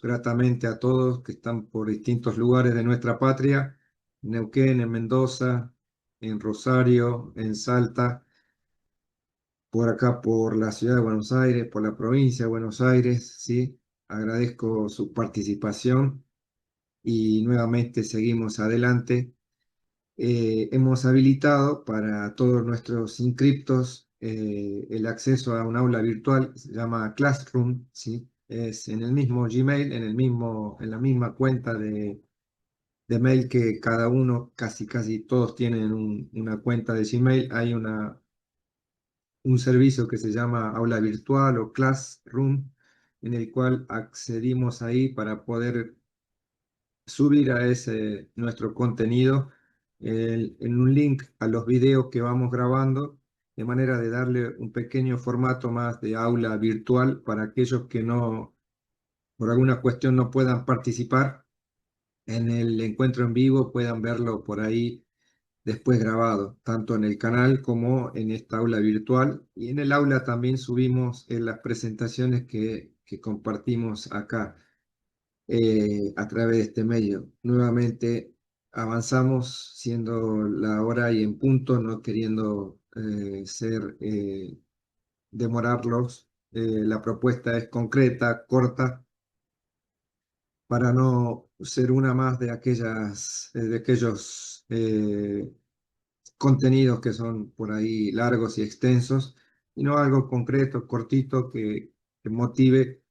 gratamente a todos que están por distintos lugares de nuestra patria, en Neuquén, en Mendoza, en Rosario, en Salta, por acá por la ciudad de Buenos Aires, por la provincia de Buenos Aires, ¿sí? Agradezco su participación y nuevamente seguimos adelante. Hemos habilitado para todos nuestros inscriptos el acceso a un aula virtual, se llama Classroom, ¿sí? Es en el mismo Gmail, en la misma cuenta de mail que cada uno, casi todos tienen una cuenta de Gmail. Hay un servicio que se llama aula virtual o Classroom, en el cual accedimos ahí para poder subir a ese nuestro contenido en un link a los videos que vamos grabando, de manera de darle un pequeño formato más de aula virtual para aquellos que no, por alguna cuestión, no puedan participar en el encuentro en vivo, puedan verlo por ahí después grabado, tanto en el canal como en esta aula virtual. Y en el aula también subimos las presentaciones que compartimos acá a través de este medio. Nuevamente avanzamos siendo la hora y en punto, no queriendo demorarlos. La propuesta es concreta, corta, para no ser una más de aquellos contenidos que son por ahí largos y extensos, sino algo concreto, cortito, que motive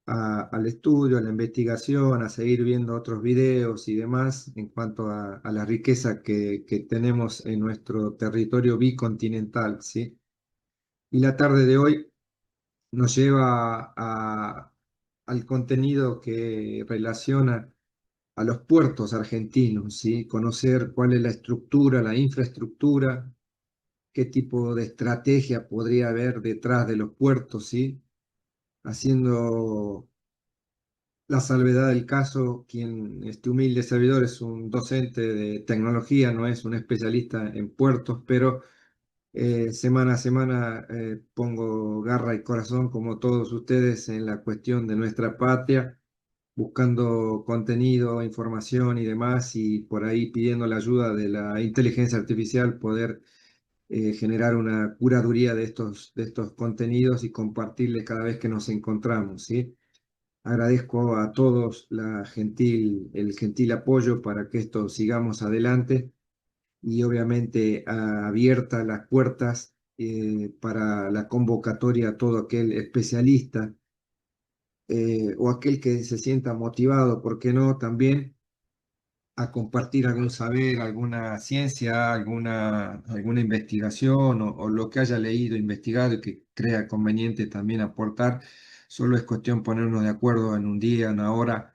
al estudio, a la investigación, a seguir viendo otros videos y demás en cuanto a la riqueza que tenemos en nuestro territorio bicontinental, ¿sí? Y la tarde de hoy nos lleva al contenido que relaciona a los puertos argentinos, ¿sí? Conocer cuál es la estructura, la infraestructura, qué tipo de estrategia podría haber detrás de los puertos, ¿sí? Haciendo la salvedad del caso, quien este humilde servidor es un docente de tecnología, no es un especialista en puertos, pero semana a semana pongo garra y corazón, como todos ustedes, en la cuestión de nuestra patria, buscando contenido, información y demás, y por ahí pidiendo la ayuda de la inteligencia artificial, poder generar una curaduría de estos contenidos y compartirles cada vez que nos encontramos, ¿sí? Agradezco a todos el gentil apoyo para que esto sigamos adelante y obviamente abiertas las puertas para la convocatoria a todo aquel especialista o aquel que se sienta motivado, ¿por qué no? También a compartir algún saber, alguna ciencia, alguna investigación o lo que haya leído, investigado y que crea conveniente también aportar. Solo es cuestión ponernos de acuerdo en un día, una hora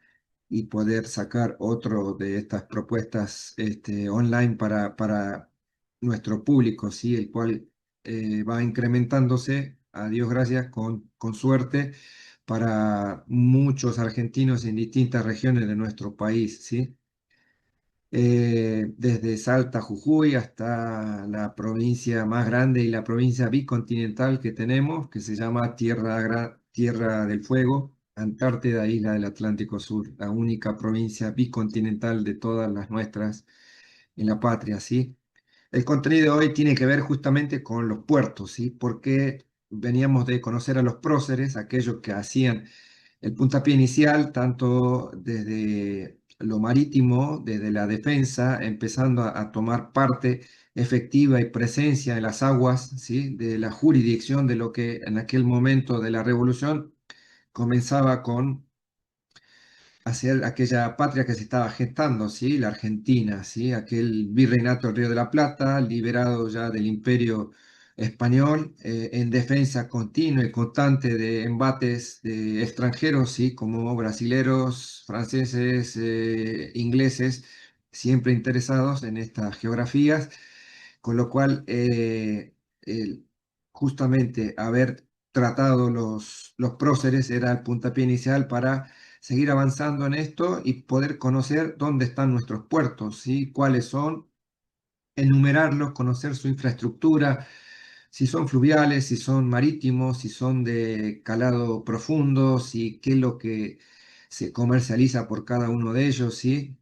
y poder sacar otro de estas propuestas online para nuestro público, ¿sí? El cual va incrementándose, a Dios gracias, con suerte para muchos argentinos en distintas regiones de nuestro país, ¿sí? Desde Salta, Jujuy, hasta la provincia más grande y la provincia bicontinental que tenemos, que se llama Tierra del Fuego, Antártida, isla del Atlántico Sur, la única provincia bicontinental de todas las nuestras en la patria, ¿sí? El contenido de hoy tiene que ver justamente con los puertos, ¿sí? Porque veníamos de conocer a los próceres, aquellos que hacían el puntapié inicial, tanto desde lo marítimo, desde la defensa, empezando a tomar parte efectiva y presencia en las aguas, ¿sí? De la jurisdicción de lo que en aquel momento de la revolución comenzaba con hacia aquella patria que se estaba gestando, ¿sí? La Argentina, ¿sí? Aquel virreinato del Río de la Plata, liberado ya del imperio español, en defensa continua y constante de embates de extranjeros, ¿sí? Como brasileros, franceses, ingleses, siempre interesados en estas geografías, con lo cual justamente haber tratado los próceres era el puntapié inicial para seguir avanzando en esto y poder conocer dónde están nuestros puertos, ¿sí? Cuáles son, enumerarlos, conocer su infraestructura, si son fluviales, si son marítimos, si son de calado profundo, si qué es lo que se comercializa por cada uno de ellos, ¿sí?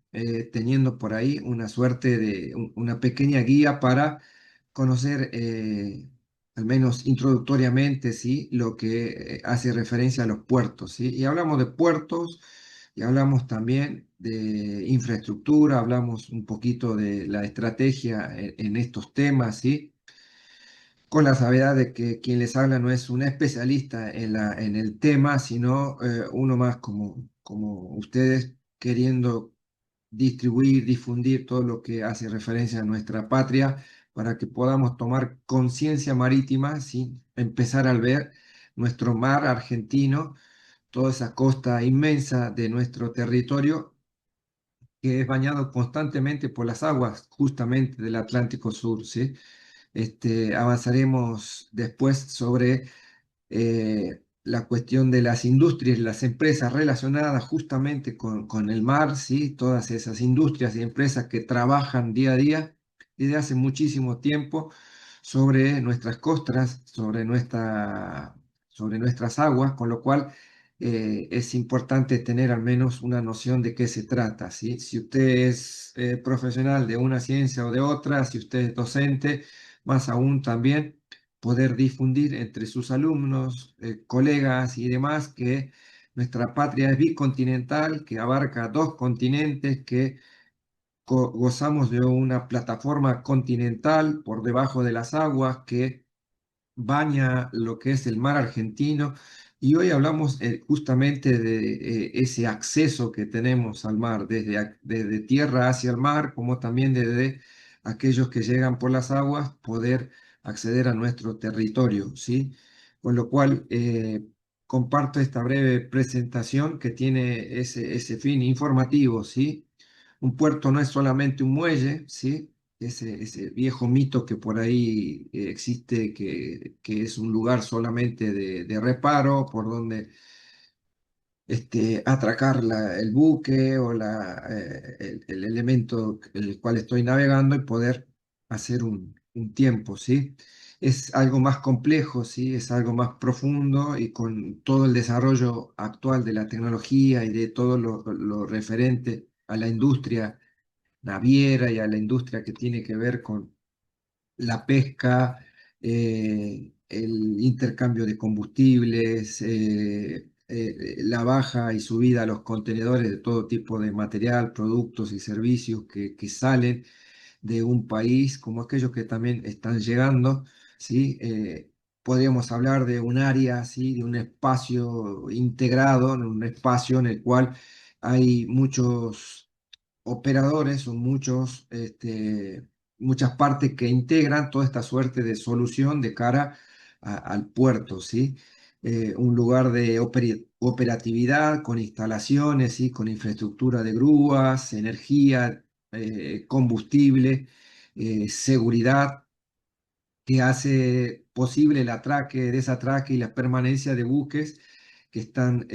Teniendo por ahí una suerte de una pequeña guía para conocer, al menos introductoriamente, ¿sí? Lo que hace referencia a los puertos, ¿sí? Y hablamos de puertos y hablamos también de infraestructura, hablamos un poquito de la estrategia en estos temas, ¿sí? Con la salvedad de que quien les habla no es un especialista en el tema, sino uno más como ustedes, queriendo distribuir, difundir todo lo que hace referencia a nuestra patria para que podamos tomar conciencia marítima, ¿sí? Empezar a ver nuestro mar argentino, toda esa costa inmensa de nuestro territorio que es bañado constantemente por las aguas justamente del Atlántico Sur, ¿sí? Avanzaremos después sobre la cuestión de las industrias, las empresas relacionadas justamente con el mar, ¿sí? Todas esas industrias y empresas que trabajan día a día desde hace muchísimo tiempo sobre nuestras costas, sobre nuestras aguas, con lo cual es importante tener al menos una noción de qué se trata, ¿sí? Si usted es profesional de una ciencia o de otra, si usted es docente, más aún también poder difundir entre sus alumnos, colegas y demás que nuestra patria es bicontinental, que abarca dos continentes, que gozamos de una plataforma continental por debajo de las aguas, que baña lo que es el mar argentino. Y hoy hablamos justamente de ese acceso que tenemos al mar, desde tierra hacia el mar, como también desde aquellos que llegan por las aguas, poder acceder a nuestro territorio, ¿sí? Con lo cual, comparto esta breve presentación que tiene ese fin informativo, ¿sí? Un puerto no es solamente un muelle, ¿sí? Ese viejo mito que por ahí existe, que es un lugar solamente de reparo, por donde atracar el buque o el elemento en el cual estoy navegando y poder hacer un tiempo, ¿sí? Es algo más complejo, ¿sí? Es algo más profundo y con todo el desarrollo actual de la tecnología y de todo lo referente a la industria naviera y a la industria que tiene que ver con la pesca, el intercambio de combustibles, la baja y subida a los contenedores de todo tipo de material, productos y servicios que salen de un país, como aquellos que también están llegando, ¿sí? Podríamos hablar de un área, ¿sí? De un espacio integrado, un espacio en el cual hay muchos operadores o muchas partes que integran toda esta suerte de solución de cara al puerto, ¿sí? Un lugar de operatividad con instalaciones, ¿sí? Con infraestructura de grúas, energía, combustible, seguridad, que hace posible el atraque, desatraque y la permanencia de buques que están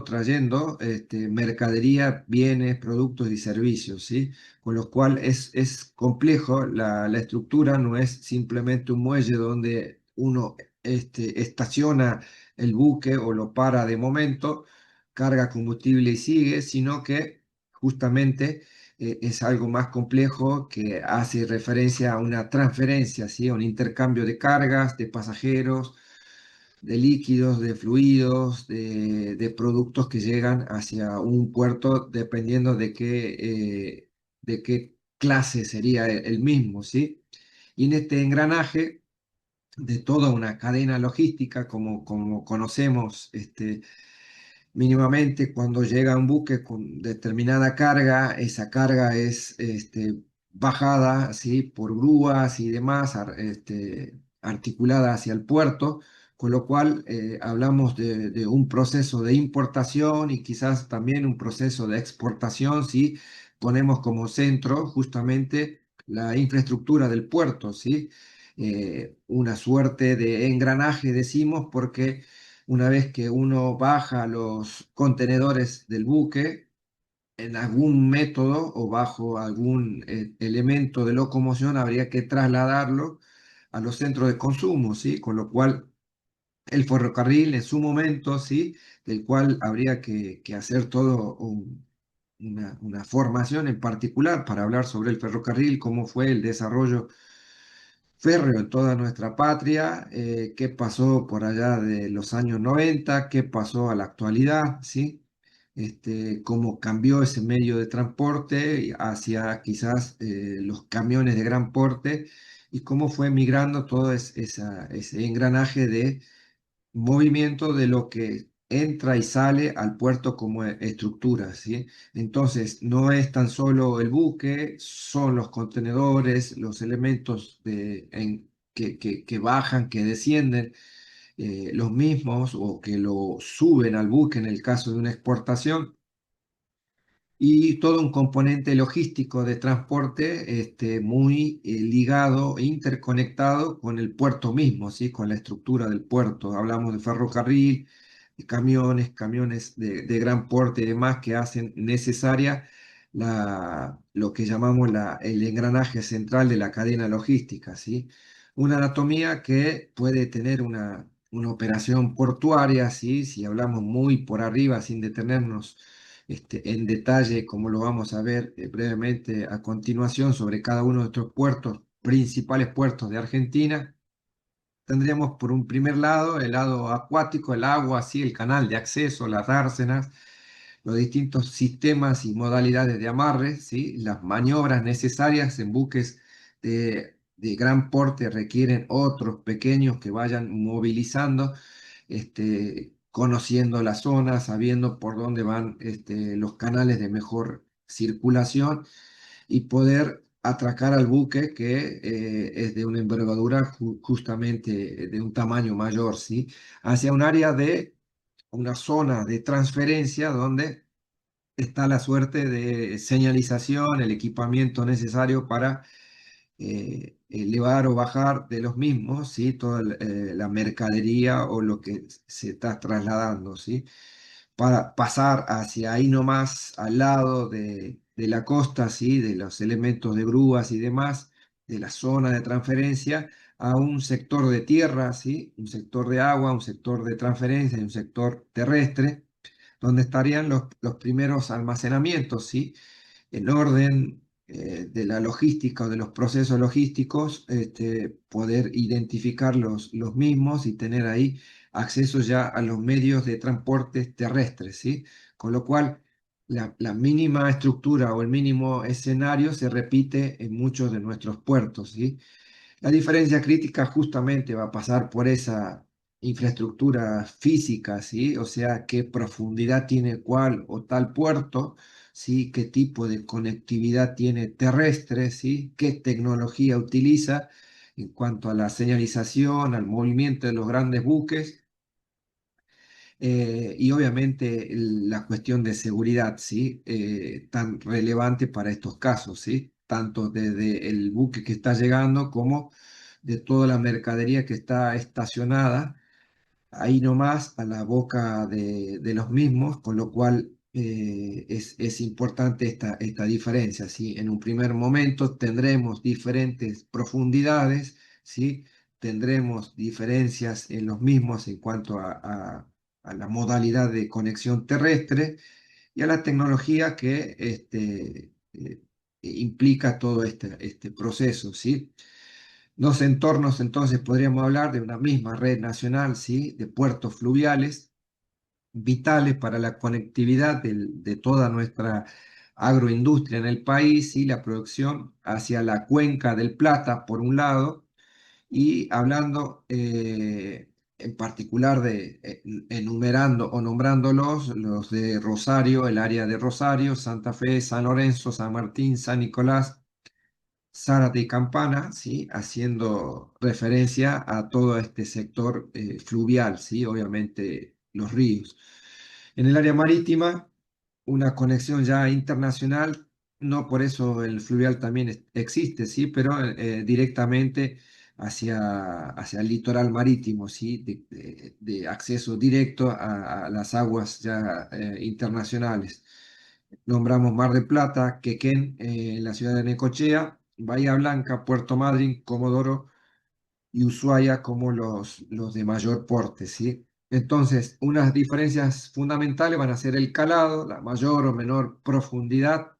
trayendo mercadería, bienes, productos y servicios, ¿sí? Con lo cual es complejo, la estructura no es simplemente un muelle donde uno estaciona el buque o lo para de momento, carga combustible y sigue, sino que justamente es algo más complejo que hace referencia a una transferencia, ¿sí? A un intercambio de cargas, de pasajeros, de líquidos, de fluidos, de productos que llegan hacia un puerto dependiendo de qué clase sería el mismo, ¿sí? Y en este engranaje de toda una cadena logística, como conocemos, mínimamente cuando llega un buque con determinada carga, esa carga es bajada, ¿sí? Por grúas y demás, articulada hacia el puerto, con lo cual hablamos de un proceso de importación y quizás también un proceso de exportación, si ponemos como centro justamente la infraestructura del puerto, ¿sí? Una suerte de engranaje, decimos, porque una vez que uno baja los contenedores del buque, en algún método o bajo algún elemento de locomoción habría que trasladarlo a los centros de consumo, ¿sí? Con lo cual el ferrocarril en su momento, ¿sí? del cual habría que hacer todo una formación en particular para hablar sobre el ferrocarril, cómo fue el desarrollo férreo en toda nuestra patria, qué pasó por allá de los años 90, qué pasó a la actualidad, ¿sí? Cómo cambió ese medio de transporte hacia quizás los camiones de gran porte y cómo fue migrando todo ese engranaje de movimiento de lo que entra y sale al puerto como estructura, ¿sí? Entonces, no es tan solo el buque, son los contenedores, los elementos que bajan, que descienden, los mismos o que lo suben al buque en el caso de una exportación y todo un componente logístico de transporte muy ligado, interconectado con el puerto mismo, ¿sí? Con la estructura del puerto. Hablamos de ferrocarril, de camiones de gran porte y demás que hacen necesaria lo que llamamos el engranaje central de la cadena logística, ¿sí? Una anatomía que puede tener una operación portuaria, ¿sí? Si hablamos muy por arriba, sin detenernos en detalle, como lo vamos a ver brevemente a continuación, sobre cada uno de estos puertos, principales puertos de Argentina. Tendríamos por un primer lado el lado acuático, el agua, así, el canal de acceso, las dársenas, los distintos sistemas y modalidades de amarre, ¿sí? Las maniobras necesarias en buques de gran porte requieren otros pequeños que vayan movilizando, conociendo la zona, sabiendo por dónde van los canales de mejor circulación y poder atracar al buque que es de una envergadura justamente de un tamaño mayor, ¿sí? Hacia un área de una zona de transferencia donde está la suerte de señalización, el equipamiento necesario para elevar o bajar de los mismos, ¿sí? Toda la mercadería o lo que se está trasladando, ¿sí? Para pasar hacia ahí nomás, al lado de la costa, ¿sí? De los elementos de grúas y demás, de la zona de transferencia, a un sector de tierra, ¿sí? Un sector de agua, un sector de transferencia y un sector terrestre, donde estarían los primeros almacenamientos, ¿sí? En orden de la logística o de los procesos logísticos, poder identificar los mismos y tener ahí acceso ya a los medios de transporte terrestres, ¿sí? Con lo cual, la mínima estructura o el mínimo escenario se repite en muchos de nuestros puertos, ¿sí? La diferencia crítica justamente va a pasar por esa infraestructura física, ¿sí? O sea, qué profundidad tiene cuál o tal puerto, ¿sí? Qué tipo de conectividad tiene terrestre, ¿sí? Qué tecnología utiliza en cuanto a la señalización, al movimiento de los grandes buques y obviamente la cuestión de seguridad, ¿sí? Tan relevante para estos casos, ¿sí? Tanto desde el buque que está llegando como de toda la mercadería que está estacionada ahí nomás a la boca de los mismos, con lo cual es importante esta diferencia, ¿sí? En un primer momento tendremos diferentes profundidades, ¿sí? Tendremos diferencias en los mismos en cuanto a la modalidad de conexión terrestre y a la tecnología que implica todo este proceso, ¿sí? Dos entornos, entonces, podríamos hablar de una misma red nacional, ¿sí? De puertos fluviales vitales para la conectividad de toda nuestra agroindustria en el país y la producción hacia la cuenca del Plata, por un lado, y hablando en particular enumerando o nombrándolos, los de Rosario, el área de Rosario, Santa Fe, San Lorenzo, San Martín, San Nicolás, Zárate y Campana, ¿sí? Haciendo referencia a todo este sector fluvial, ¿sí? Obviamente los ríos. En el área marítima, una conexión ya internacional, no por eso el fluvial también existe, ¿sí? Pero directamente hacia el litoral marítimo, ¿sí? De acceso directo a las aguas ya internacionales. Nombramos Mar del Plata, Quequén, en la ciudad de Necochea, Bahía Blanca, Puerto Madryn, Comodoro y Ushuaia como los de mayor porte, ¿sí? Entonces, unas diferencias fundamentales van a ser el calado, la mayor o menor profundidad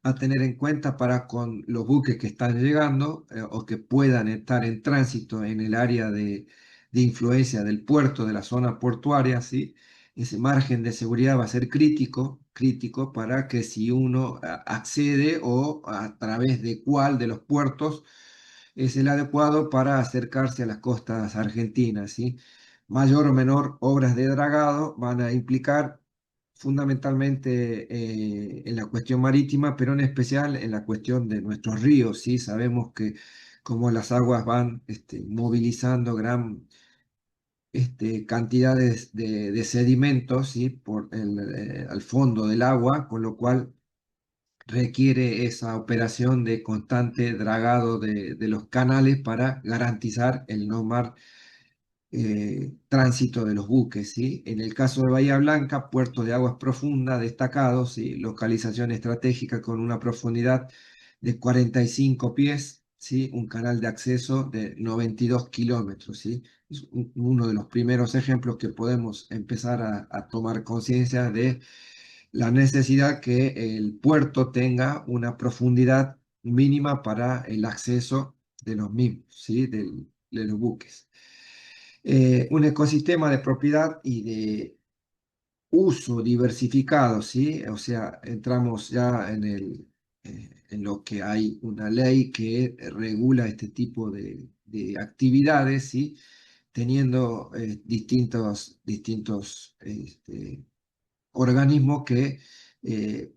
a tener en cuenta para con los buques que están llegando o que puedan estar en tránsito en el área de influencia del puerto, de la zona portuaria, ¿sí? Ese margen de seguridad va a ser crítico para que si uno accede o a través de cuál de los puertos es el adecuado para acercarse a las costas argentinas, ¿sí? Mayor o menor obras de dragado van a implicar fundamentalmente en la cuestión marítima, pero en especial en la cuestión de nuestros ríos, ¿sí? Sabemos que como las aguas van movilizando gran cantidades de sedimentos, ¿sí? Al fondo del agua, con lo cual requiere esa operación de constante dragado de los canales para garantizar el no mar tránsito de los buques, ¿sí? En el caso de Bahía Blanca, puerto de aguas profundas destacados, ¿sí? Localización estratégica con una profundidad de 45 pies, ¿sí? Un canal de acceso de 92 kilómetros, ¿sí? Es uno de los primeros ejemplos que podemos empezar a tomar conciencia de la necesidad que el puerto tenga una profundidad mínima para el acceso de los mismos, ¿sí? De los buques. Un ecosistema de propiedad y de uso diversificado, ¿sí? O sea, entramos ya en lo que hay una ley que regula este tipo de actividades, ¿sí? Teniendo distintos organismos que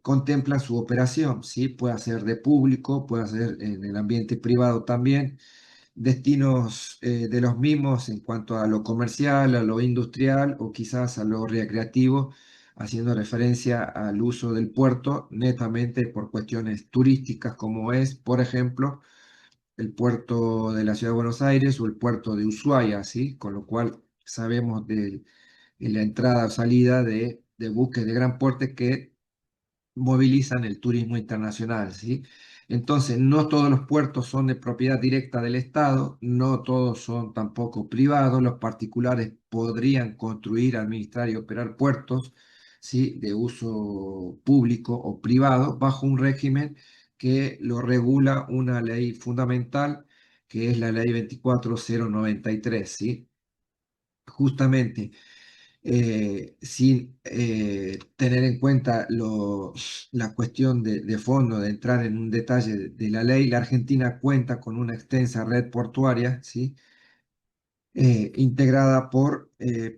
contemplan su operación, ¿sí? Puede ser de público, puede ser en el ambiente privado también, destinos de los mismos en cuanto a lo comercial, a lo industrial o quizás a lo recreativo, haciendo referencia al uso del puerto netamente por cuestiones turísticas como es, por ejemplo, el puerto de la Ciudad de Buenos Aires o el puerto de Ushuaia, ¿sí? Con lo cual sabemos de la entrada o salida de buques de gran porte que movilizan el turismo internacional, ¿sí? Entonces, no todos los puertos son de propiedad directa del Estado, no todos son tampoco privados, los particulares podrían construir, administrar y operar puertos, ¿sí? De uso público o privado bajo un régimen que lo regula una ley fundamental, que es la ley 24093, ¿sí? Justamente sin tener en cuenta la cuestión de fondo, de entrar en un detalle de la ley, la Argentina cuenta con una extensa red portuaria, ¿sí? Integrada por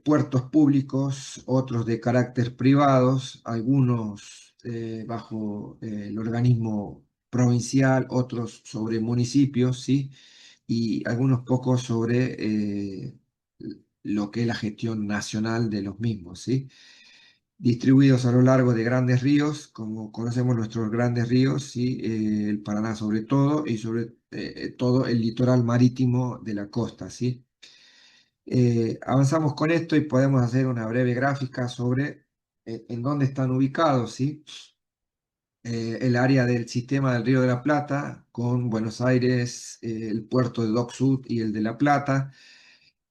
puertos públicos, otros de carácter privados, algunos bajo el organismo provincial, otros sobre municipios, ¿sí? Y algunos pocos sobre lo que es la gestión nacional de los mismos, ¿sí? Distribuidos a lo largo de grandes ríos, como conocemos nuestros grandes ríos, ¿sí? El Paraná sobre todo, y sobre todo el litoral marítimo de la costa, ¿sí? Avanzamos con esto y podemos hacer una breve gráfica sobre en dónde están ubicados, ¿sí? El área del sistema del Río de la Plata, con Buenos Aires, el puerto de Dock Sud y el de La Plata.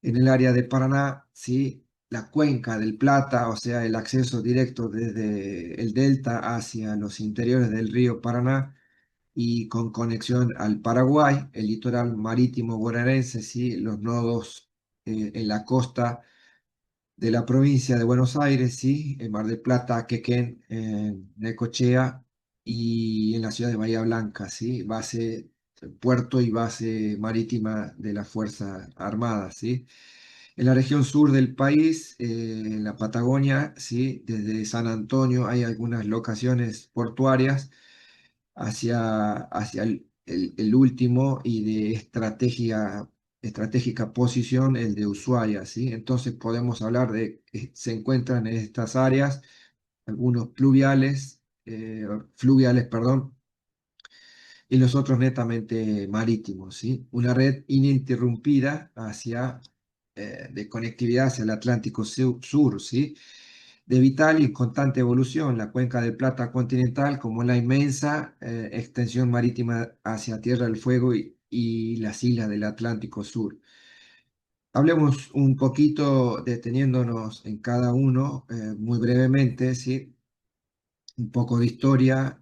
En el área de Paraná, ¿sí? La cuenca del Plata, o sea, el acceso directo desde el delta hacia los interiores del río Paraná y con conexión al Paraguay, el litoral marítimo bonaerense, ¿sí? Los nodos en la costa de la provincia de Buenos Aires, ¿sí? En Mar del Plata, Quequén, en Necochea y en la ciudad de Bahía Blanca, ¿sí? Base, puerto y base marítima de las Fuerzas Armadas, ¿sí? En la región sur del país, en la Patagonia, ¿sí? Desde San Antonio hay algunas locaciones portuarias hacia el último y de estratégica posición, el de Ushuaia, ¿sí? Entonces podemos hablar de, se encuentran en estas áreas algunos fluviales, perdón, y los otros netamente marítimos, ¿sí? Una red ininterrumpida de conectividad hacia el Atlántico Sur, ¿sí? De vital y constante evolución, la cuenca del Plata continental como la inmensa extensión marítima hacia Tierra del Fuego y las islas del Atlántico Sur. Hablemos un poquito deteniéndonos en cada uno, muy brevemente, ¿sí? Un poco de historia,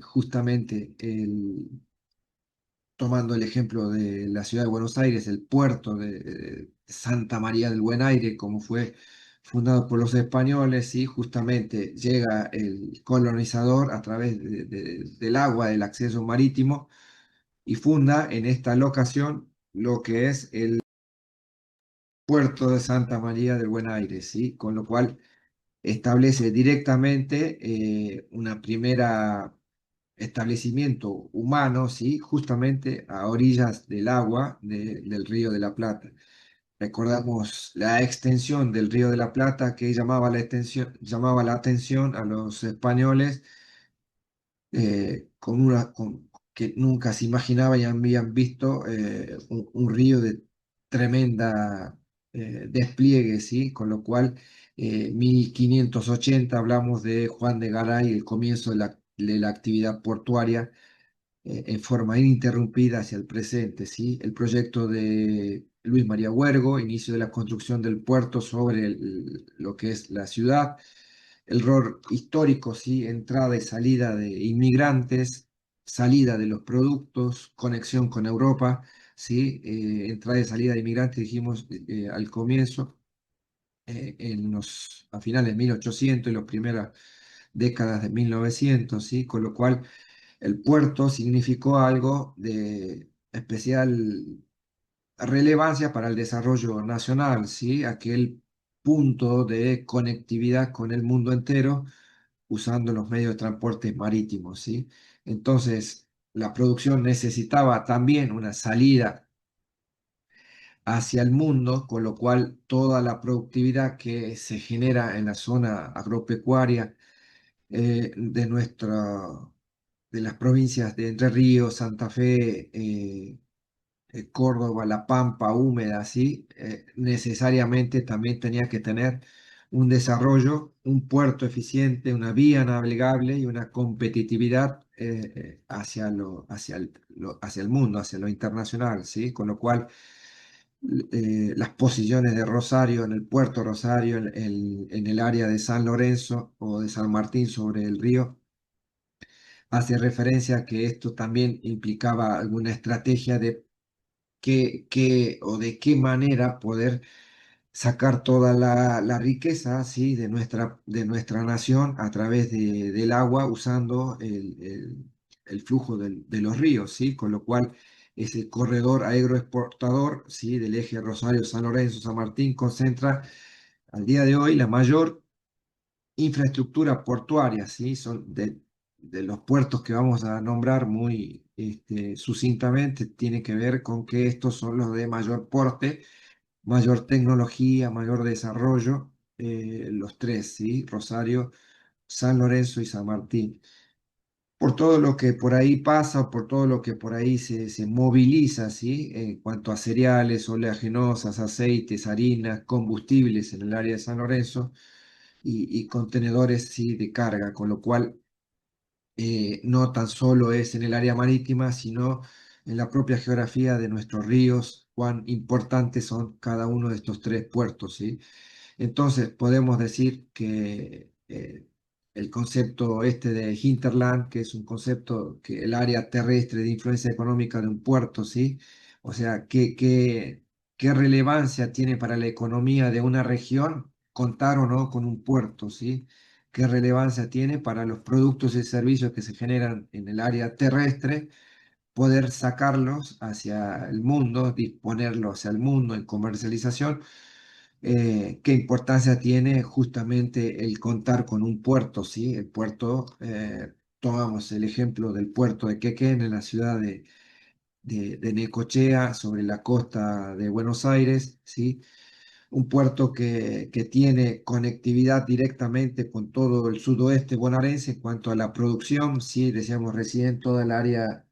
justamente tomando el ejemplo de la ciudad de Buenos Aires, el puerto de Santa María del Buen Aire, como fue fundado por los españoles, y justamente llega el colonizador a través del agua, del acceso marítimo, y funda en esta locación lo que es el puerto de Santa María del Buen Aire, ¿sí? Con lo cual establece directamente una primera establecimiento humano, ¿sí? Justamente a orillas del agua del Río de la Plata. Recordamos la extensión del Río de la Plata que llamaba la atención a los españoles, que nunca se imaginaban y habían visto un río de tremenda despliegue, ¿sí? Con lo cual, 1580 hablamos de Juan de Garay, el comienzo de la actividad portuaria en forma ininterrumpida hacia el presente, ¿sí? El proyecto de Luis María Huergo, inicio de la construcción del puerto sobre lo que es la ciudad, el rol histórico, ¿sí? Entrada y salida de inmigrantes, salida de los productos, conexión con Europa, ¿sí? Entrada y salida de inmigrantes, dijimos al comienzo, a finales de 1800 y las primeras décadas de 1900, ¿sí? Con lo cual el puerto significó algo de especial relevancia para el desarrollo nacional, ¿sí? Aquel punto de conectividad con el mundo entero usando los medios de transporte marítimos, ¿sí? Entonces, la producción necesitaba también una salida hacia el mundo, con lo cual toda la productividad que se genera en la zona agropecuaria de las provincias de Entre Ríos, Santa Fe, Córdoba, La Pampa húmeda, ¿sí? Necesariamente también tenía que tener un desarrollo, un puerto eficiente, una vía navegable y una competitividad hacia el mundo, hacia lo internacional, ¿sí? Con lo cual, las posiciones de Rosario, en el puerto Rosario, en el área de San Lorenzo o de San Martín sobre el río, hace referencia a que esto también implicaba alguna estrategia de o de qué manera poder sacar toda la riqueza, ¿sí? de nuestra nación a través del agua usando el flujo de los ríos, ¿sí? Con lo cual ese corredor agroexportador, ¿sí? Del eje Rosario-San Lorenzo-San Martín concentra al día de hoy la mayor infraestructura portuaria, ¿sí? Son de los puertos que vamos a nombrar muy sucintamente, tiene que ver con que estos son los de mayor porte, mayor tecnología, mayor desarrollo, los tres, ¿sí? Rosario, San Lorenzo y San Martín. Por todo lo que por ahí pasa, por todo lo que por ahí se moviliza, ¿sí? En cuanto a cereales, oleaginosas, aceites, harinas, combustibles en el área de San Lorenzo y contenedores, sí, de carga, con lo cual no tan solo es en el área marítima, sino en la propia geografía de nuestros ríos, cuán importantes son cada uno de estos tres puertos, ¿sí? Entonces, podemos decir que el concepto este de hinterland, que es un concepto que el área terrestre de influencia económica de un puerto, ¿sí? O sea, ¿qué relevancia tiene para la economía de una región contar o no con un puerto, ¿sí? ¿Qué relevancia tiene para los productos y servicios que se generan en el área terrestre? Poder sacarlos hacia el mundo, disponerlos hacia el mundo en comercialización. ¿Qué importancia tiene justamente el contar con un puerto? ¿Sí? El puerto, tomamos el ejemplo del puerto de Quequén en la ciudad de Necochea, sobre la costa de Buenos Aires, ¿sí? Un puerto que tiene conectividad directamente con todo el sudoeste bonaerense en cuanto a la producción, sí, decíamos recién, toda el área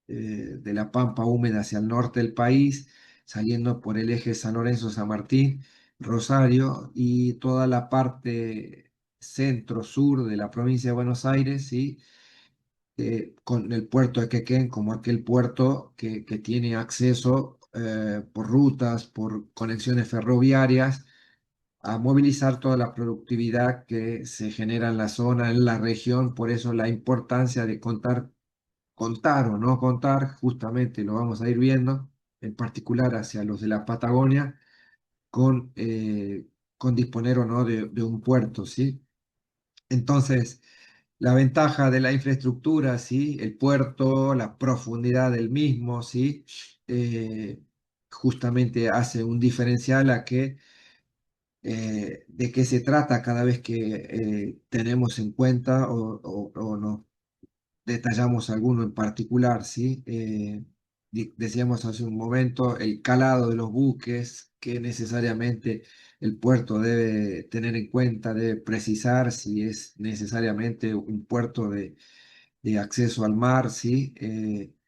de la Pampa húmeda hacia el norte del país, saliendo por el eje San Lorenzo-San Martín, Rosario y toda la parte centro-sur de la provincia de Buenos Aires, ¿sí? Con el puerto de Quequén como aquel puerto que tiene acceso por rutas, por conexiones ferroviarias, a movilizar toda la productividad que se genera en la zona, en la región. Por eso la importancia de contar o no contar, justamente lo vamos a ir viendo, en particular hacia los de la Patagonia, con, eh, con disponer o no de un puerto, ¿sí? Entonces, la ventaja de la infraestructura, ¿sí? El puerto, la profundidad del mismo, ¿sí? Eh, Justamente hace un diferencial a que de qué se trata cada vez que tenemos en cuenta o nos detallamos alguno en particular, ¿sí? Decíamos hace un momento el calado de los buques que necesariamente el puerto debe tener en cuenta, debe precisar si es necesariamente un puerto de acceso al mar, ¿sí?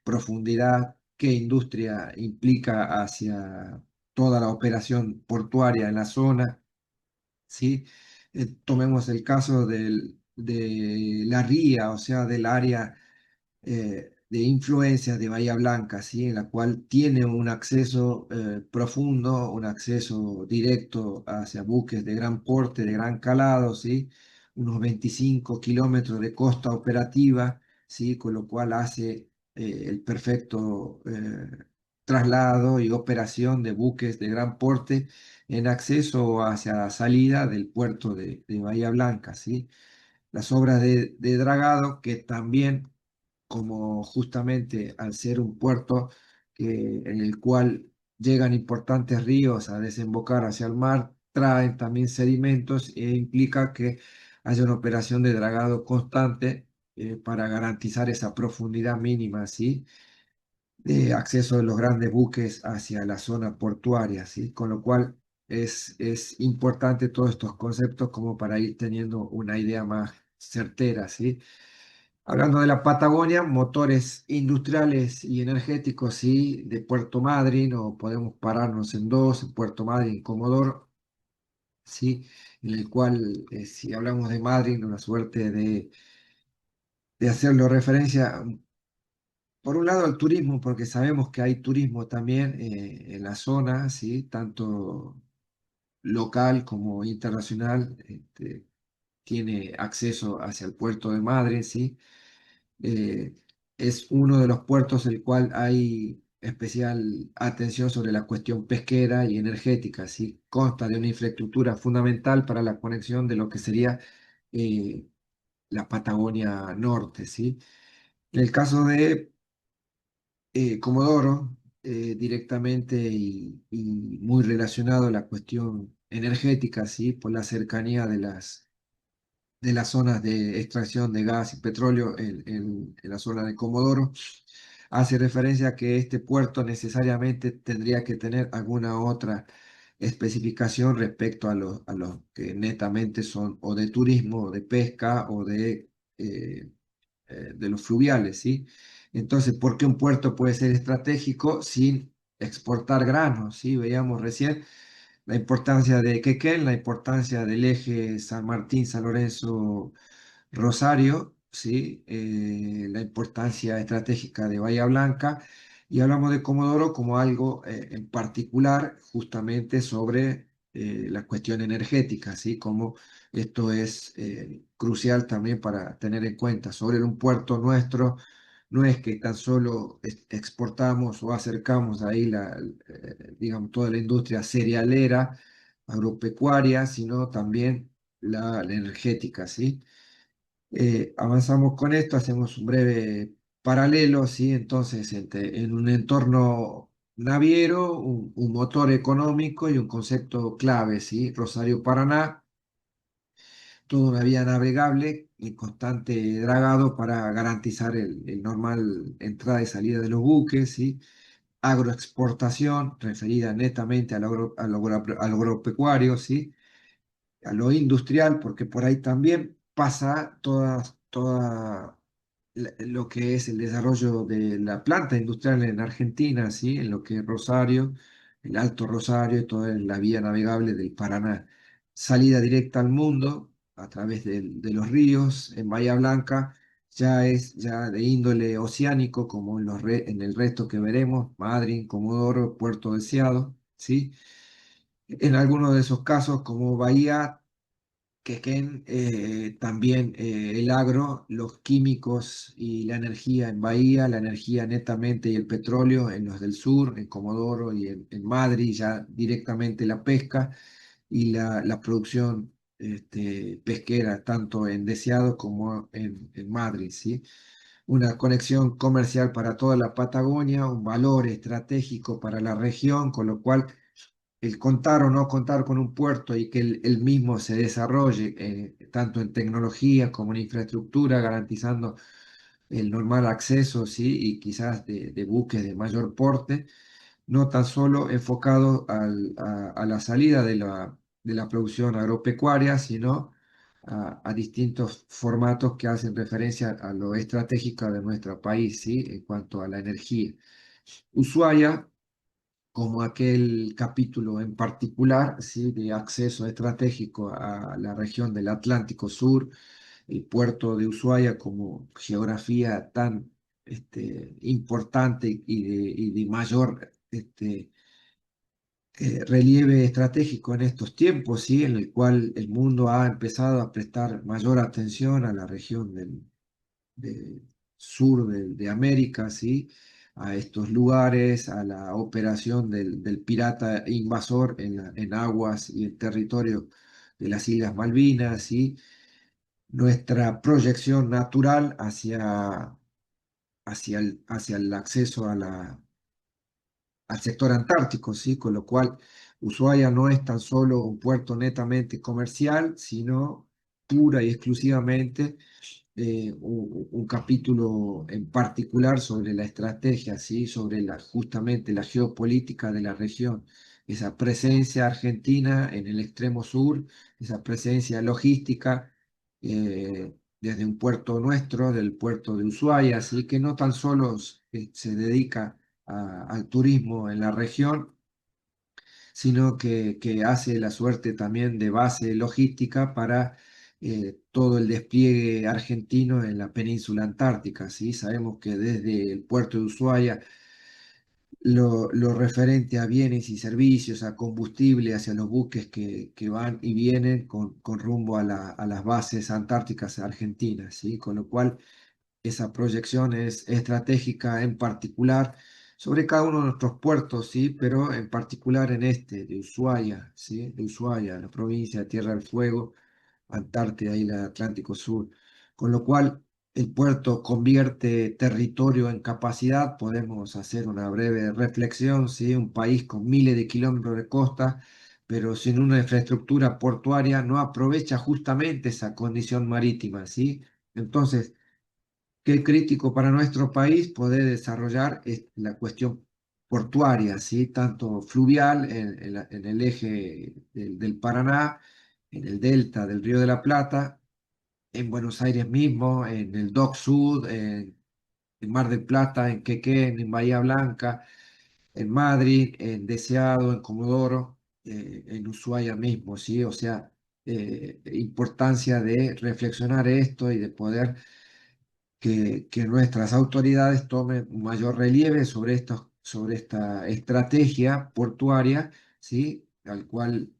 Profundidad, qué industria implica hacia toda la operación portuaria en la zona, ¿sí? Tomemos el caso de la ría, o sea, del área de influencia de Bahía Blanca, ¿sí? En la cual tiene un acceso profundo, un acceso directo hacia buques de gran porte, de gran calado, ¿sí? Unos 25 kilómetros de costa operativa, ¿sí? Con lo cual hace el perfecto traslado y operación de buques de gran porte en acceso hacia la salida del puerto de Bahía Blanca, ¿sí? Las obras de dragado que también, como justamente al ser un puerto en el cual llegan importantes ríos a desembocar hacia el mar, traen también sedimentos e implica que haya una operación de dragado constante para garantizar esa profundidad mínima, ¿sí? De acceso de los grandes buques hacia la zona portuaria, ¿sí? Con lo cual es importante todos estos conceptos como para ir teniendo una idea más certera, ¿sí? Hablando de la Patagonia, motores industriales y energéticos, sí, de Puerto Madryn, o podemos pararnos en dos, en Puerto Madryn y Comodoro, sí, en el cual, si hablamos de Madryn, una suerte de hacerlo referencia, por un lado al turismo, porque sabemos que hay turismo también en la zona, sí, tanto local como internacional, tiene acceso hacia el puerto de Madryn, sí. eh, es uno de los puertos el cual hay especial atención sobre la cuestión pesquera y energética, ¿sí? Consta de una infraestructura fundamental para la conexión de lo que sería eh, la Patagonia Norte, ¿sí? En el caso de Comodoro, directamente y muy relacionado a la cuestión energética, ¿sí? Por la cercanía de las zonas de extracción de gas y petróleo en la zona de Comodoro, hace referencia a que este puerto necesariamente tendría que tener alguna otra especificación respecto a los que netamente son o de turismo, o de pesca o eh, de los fluviales, ¿sí? Entonces, ¿por qué un puerto puede ser estratégico sin exportar granos? ¿Sí? Veíamos recién la importancia de Quequén, la importancia del eje San Martín, San Lorenzo, Rosario, ¿sí? La importancia estratégica de Bahía Blanca, y hablamos de Comodoro como algo en particular justamente sobre la cuestión energética, ¿sí? Como esto es crucial también para tener en cuenta. Sobre un puerto nuestro, no es que tan solo exportamos o acercamos ahí digamos, toda la industria cerealera, agropecuaria, sino también la energética, ¿sí? Avanzamos con esto, hacemos un breve paralelo, ¿sí? Entonces, en un entorno naviero, un motor económico y un concepto clave, ¿sí? Rosario, Paraná, toda una vía navegable y constante dragado para garantizar el normal entrada y salida de los buques, ¿sí? Agroexportación, referida netamente al agropecuario, ¿sí? A lo industrial, porque por ahí también pasa toda lo que es el desarrollo de la planta industrial en Argentina, ¿sí? En lo que es Rosario, el Alto Rosario y toda la vía navegable del Paraná. Salida directa al mundo a través de los ríos, en Bahía Blanca, ya es ya de índole oceánico, como en, en el resto que veremos, Madryn, Comodoro, Puerto Deseado, ¿sí? En algunos de esos casos, como Bahía, Quequén, también el agro, los químicos y la energía en Bahía, la energía netamente y el petróleo en los del sur, en Comodoro y en Madrid, ya directamente la pesca y la producción pesquera, tanto en Deseado como en Madrid, ¿sí? Una conexión comercial para toda la Patagonia, un valor estratégico para la región, con lo cual el contar o no contar con un puerto y que el mismo se desarrolle tanto en tecnología como en infraestructura, garantizando el normal acceso, ¿sí? Y quizás de buques de mayor porte, no tan solo enfocado a la salida de la producción agropecuaria, sino a distintos formatos que hacen referencia a lo estratégico de nuestro país, ¿sí? En cuanto a la energía. Ushuaia, como aquel capítulo en particular, ¿sí? De acceso estratégico a la región del Atlántico Sur, el puerto de Ushuaia como geografía tan importante y de mayor relieve estratégico en estos tiempos, ¿sí? En el cual el mundo ha empezado a prestar mayor atención a la región del sur de América, ¿sí? A estos lugares, a la operación del pirata invasor en aguas y en territorio de las Islas Malvinas, ¿sí? Nuestra proyección natural hacia el acceso al sector antártico, ¿sí? Con lo cual Ushuaia no es tan solo un puerto netamente comercial, sino pura y exclusivamente un capítulo en particular sobre la estrategia, ¿sí? Sobre justamente la geopolítica de la región, esa presencia argentina en el extremo sur, esa presencia logística desde un puerto nuestro, del puerto de Ushuaia, así que no tan solo se dedica al turismo en la región, sino que hace la suerte también de base logística para todo el despliegue argentino en la península antártica, ¿sí? Sabemos que desde el puerto de Ushuaia lo referente a bienes y servicios, a combustible, hacia los buques que van y vienen con rumbo a las bases antárticas argentinas, ¿sí? Con lo cual esa proyección es estratégica en particular sobre cada uno de nuestros puertos, ¿sí? Pero en particular en este, de Ushuaia, ¿sí? De Ushuaia, la provincia de Tierra del Fuego, Antártida y el Atlántico Sur. Con lo cual, el puerto convierte territorio en capacidad. Podemos hacer una breve reflexión, ¿sí? Un país con miles de kilómetros de costa, pero sin una infraestructura portuaria, no aprovecha justamente esa condición marítima, ¿sí? Entonces, qué crítico para nuestro país poder desarrollar la cuestión portuaria, ¿sí? Tanto fluvial en el eje del Paraná, en el delta del Río de la Plata, en Buenos Aires mismo, en el Dock Sud, en Mar del Plata, en Quequén, en Bahía Blanca, en Madrid, en Deseado, en Comodoro, en Ushuaia mismo, ¿sí? O sea, importancia de reflexionar esto y de poder que nuestras autoridades tomen un mayor relieve sobre esta estrategia portuaria, ¿sí? Al cual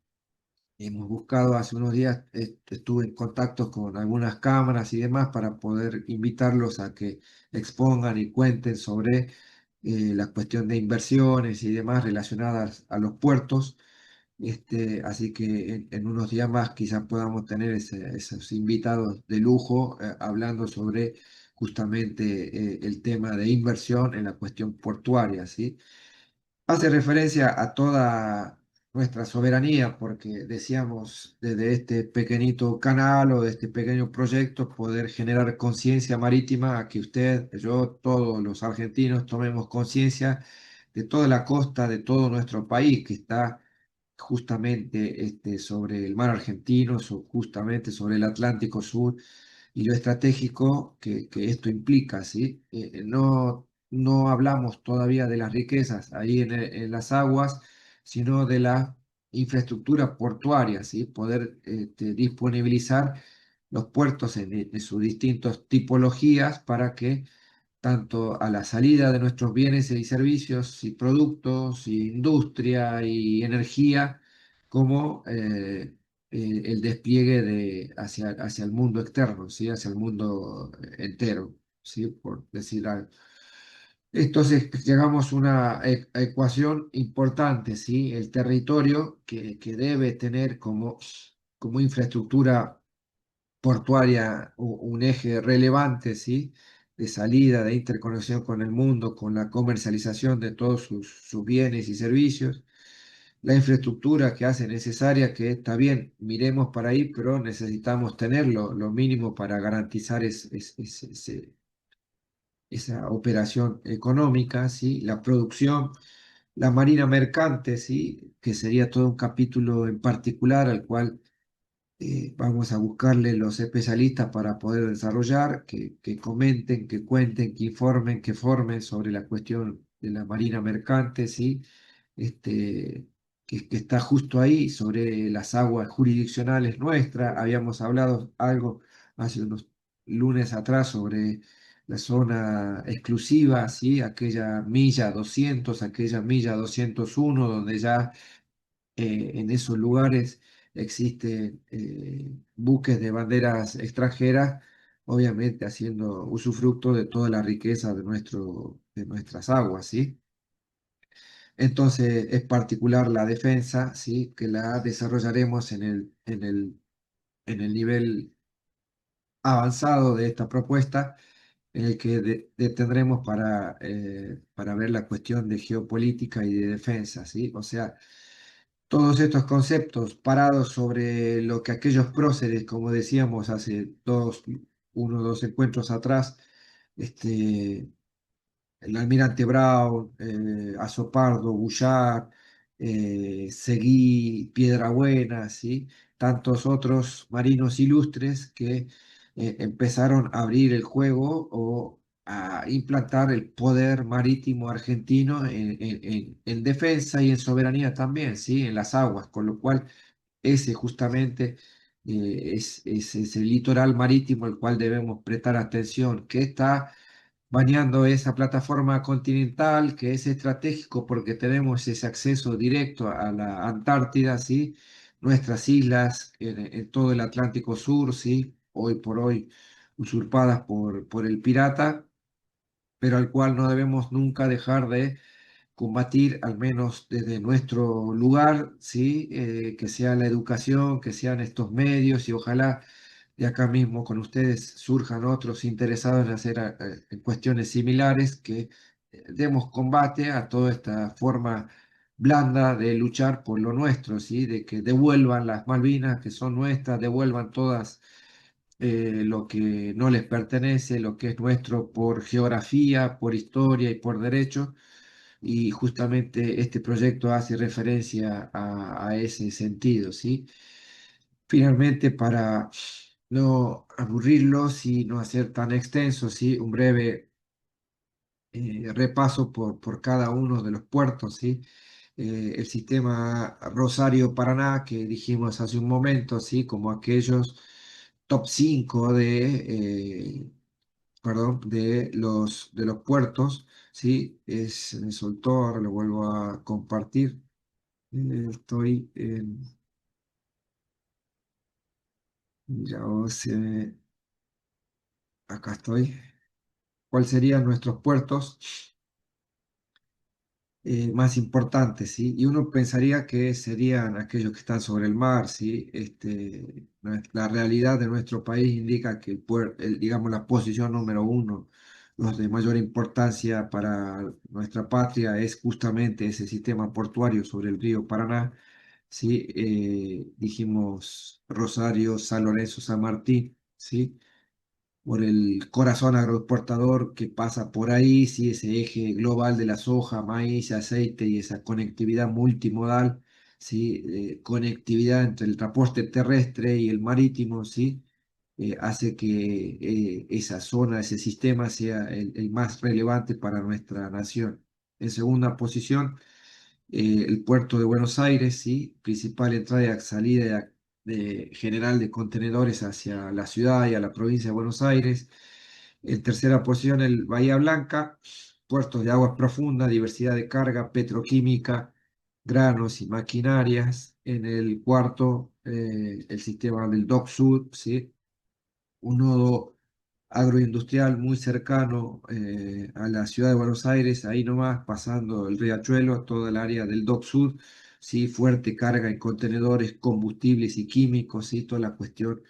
hemos buscado hace unos días, estuve en contacto con algunas cámaras y demás para poder invitarlos a que expongan y cuenten sobre la cuestión de inversiones y demás relacionadas a los puertos. Así que en unos días más quizás podamos tener esos invitados de lujo hablando sobre justamente el tema de inversión en la cuestión portuaria, ¿sí? Hace referencia a toda nuestra soberanía, porque decíamos desde este pequeñito canal o de este pequeño proyecto poder generar conciencia marítima, a que usted, yo, todos los argentinos tomemos conciencia de toda la costa de todo nuestro país que está justamente sobre el mar argentino, justamente sobre el Atlántico Sur y lo estratégico que esto implica, ¿sí? No hablamos todavía de las riquezas ahí en las aguas, sino de la infraestructura portuaria, ¿sí? Poder disponibilizar los puertos en sus distintas tipologías para que tanto a la salida de nuestros bienes y servicios y productos, y industria y energía, como el despliegue hacia el mundo externo, ¿sí? Hacia el mundo entero, ¿sí? Por decir algo. Entonces llegamos a una ecuación importante, ¿sí? El territorio que debe tener como infraestructura portuaria un eje relevante, ¿sí? De salida, de interconexión con el mundo, con la comercialización de todos sus bienes y servicios. La infraestructura que hace necesaria, que está bien, miremos para ahí, pero necesitamos tener lo mínimo para garantizar esa operación económica, ¿sí? La producción, la marina mercante, ¿sí? Que sería todo un capítulo en particular al cual vamos a buscarle los especialistas para poder desarrollar, que comenten, que cuenten, que formen sobre la cuestión de la marina mercante, ¿sí? Este, que está justo ahí, sobre las aguas jurisdiccionales nuestras. Habíamos hablado algo hace unos lunes atrás sobre la zona exclusiva, ¿sí? Aquella milla 200, aquella milla 201, donde ya en esos lugares existen buques de banderas extranjeras, obviamente haciendo usufructo de toda la riqueza de nuestras aguas, ¿sí? Entonces es particular la defensa, ¿sí? Que la desarrollaremos en el nivel avanzado de esta propuesta, en el que detendremos para ver la cuestión de geopolítica y de defensa, ¿sí? O sea, todos estos conceptos parados sobre lo que aquellos próceres, como decíamos hace uno o dos encuentros atrás, este, el almirante Brown, Azopardo, Bouchard, Seguí, Piedrabuena, ¿sí? Tantos otros marinos ilustres que empezaron a abrir el juego o a implantar el poder marítimo argentino en defensa y en soberanía también, ¿sí? En las aguas, con lo cual ese justamente es el litoral marítimo al cual debemos prestar atención, que está bañando esa plataforma continental que es estratégico porque tenemos ese acceso directo a la Antártida, ¿sí? Nuestras islas en todo el Atlántico Sur, ¿sí? Hoy por hoy usurpadas por el pirata, pero al cual no debemos nunca dejar de combatir, al menos desde nuestro lugar, ¿sí? Que sea la educación, que sean estos medios y ojalá de acá mismo con ustedes surjan otros interesados en hacer en cuestiones similares, que demos combate a toda esta forma blanda de luchar por lo nuestro, ¿sí? De que devuelvan las Malvinas, que son nuestras, devuelvan todas lo que no les pertenece, lo que es nuestro por geografía, por historia y por derecho. Y justamente este proyecto hace referencia a ese sentido, ¿sí? Finalmente, para no aburrirlos y no hacer tan extenso, ¿sí? Un breve repaso por cada uno de los puertos, ¿sí? El sistema Rosario-Paraná que dijimos hace un momento, ¿sí? Como aquellos top 5 perdón, de los puertos, ¿sí? Me soltó, ahora lo vuelvo a compartir. Estoy ya, acá estoy. ¿Cuáles serían nuestros puertos más importantes, ¿sí? Y uno pensaría que serían aquellos que están sobre el mar, ¿sí? La realidad de nuestro país indica que digamos, la posición número uno, los de mayor importancia para nuestra patria, es justamente ese sistema portuario sobre el río Paraná, ¿sí? Dijimos Rosario, San Lorenzo, San Martín, ¿sí? Por el corazón agroexportador que pasa por ahí, sí, ese eje global de la soja, maíz, aceite y esa conectividad multimodal, sí, conectividad entre el transporte terrestre y el marítimo, sí, hace que esa zona, ese sistema sea el más relevante para nuestra nación. En segunda posición, el puerto de Buenos Aires, sí, principal entrada y salida general de contenedores hacia la ciudad y a la provincia de Buenos Aires. En tercera posición, el Bahía Blanca, puertos de aguas profundas, diversidad de carga, petroquímica, granos y maquinarias. En el cuarto, el sistema del Dock Sud, ¿sí? Un nodo agroindustrial muy cercano a la ciudad de Buenos Aires, ahí nomás, pasando el riachuelo, toda el área del Dock Sud, ¿sí? Fuerte carga en contenedores, combustibles y químicos, ¿sí? Toda la cuestión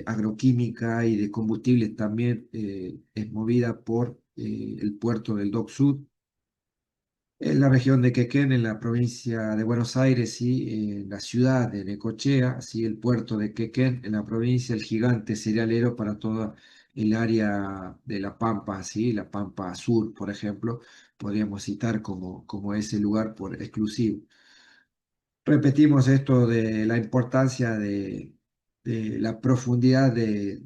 agroquímica y de combustibles también es movida por el puerto del Dock Sud. En la región de Quequén, en la provincia de Buenos Aires, sí, en la ciudad de Necochea, sí, el puerto de Quequén, en la provincia, el gigante cerealero para toda el área de La Pampa, sí, la Pampa Sur, por ejemplo, podríamos citar como ese lugar por exclusivo. Repetimos esto de la importancia de la profundidad de